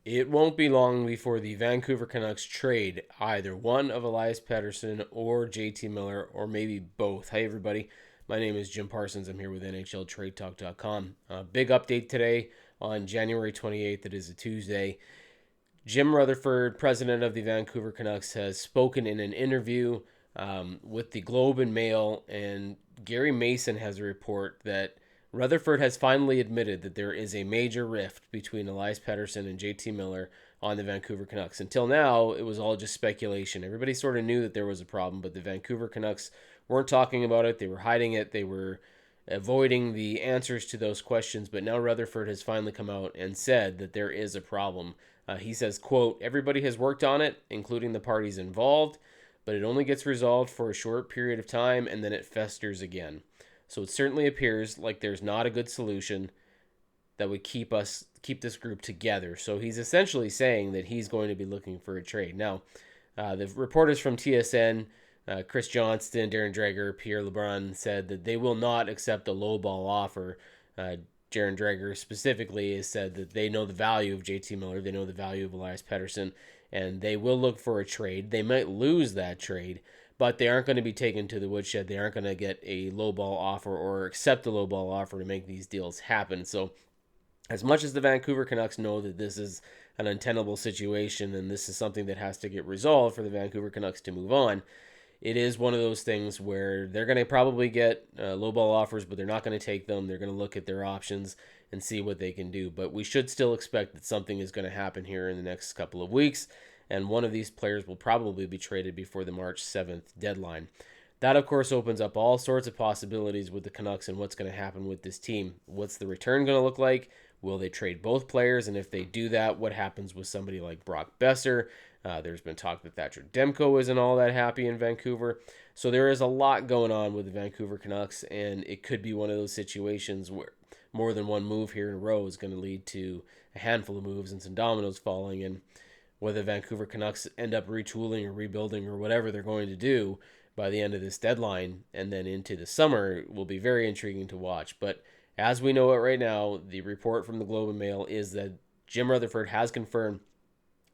It won't be long before the Vancouver Canucks trade either one of Elias Pettersson or JT Miller, or maybe both. Hi, everybody. My name is Jim Parsons. I'm here with NHLTradeTalk.com. Big update today on January 28th. It is a Tuesday. Jim Rutherford, president of the Vancouver Canucks, has spoken in an interview with the Globe and Mail, and Gary Mason has a report that Rutherford has finally admitted that there is a major rift between Elias Pettersson and JT Miller on the Vancouver Canucks. Until now, it was all just speculation. Everybody sort of knew that there was a problem, but the Vancouver Canucks weren't talking about it. They were hiding it. They were avoiding the answers to those questions. But now Rutherford has finally come out and said that there is a problem. He says, quote, "Everybody has worked on it, including the parties involved, but it only gets resolved for a short period of time and then it festers again. So it certainly appears like there's not a good solution that would keep this group together." So he's essentially saying that he's going to be looking for a trade. Now, the reporters from TSN, Chris Johnston, Darren Dreger, Pierre LeBrun, said that they will not accept a lowball offer. Darren Dreger specifically has said that they know the value of JT Miller, they know the value of Elias Pettersson, and they will look for a trade. They might lose that trade, but they aren't going to be taken to the woodshed. They aren't going to get a lowball offer or accept a lowball offer to make these deals happen. So as much as the Vancouver Canucks know that this is an untenable situation and this is something that has to get resolved for the Vancouver Canucks to move on, it is one of those things where they're going to probably get lowball offers, but they're not going to take them. They're going to look at their options and see what they can do. But we should still expect that something is going to happen here in the next couple of weeks, and one of these players will probably be traded before the March 7th deadline. That, of course, opens up all sorts of possibilities with the Canucks and what's going to happen with this team. What's the return going to look like? Will they trade both players? And if they do that, what happens with somebody like Brock Besser? There's been talk that Thatcher Demko isn't all that happy in Vancouver. So there is a lot going on with the Vancouver Canucks, and it could be one of those situations where more than one move here in a row is going to lead to a handful of moves and some dominoes falling. And whether the Vancouver Canucks end up retooling or rebuilding or whatever they're going to do by the end of this deadline and then into the summer will be very intriguing to watch. But as we know it right now, the report from the Globe and Mail is that Jim Rutherford has confirmed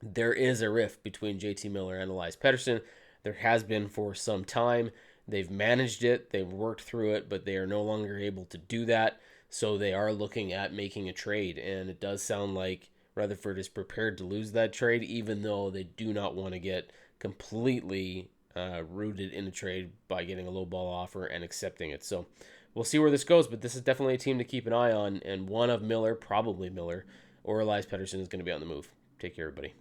there is a rift between JT Miller and Elias Pettersson. There has been for some time. They've managed it, they've worked through it, but they are no longer able to do that. So they are looking at making a trade, and it does sound like Rutherford is prepared to lose that trade, even though they do not want to get completely rooted in a trade by getting a low ball offer and accepting it. So we'll see where this goes, but this is definitely a team to keep an eye on, and one of Miller, probably Miller, or Elias Pettersson is going to be on the move. Take care, everybody.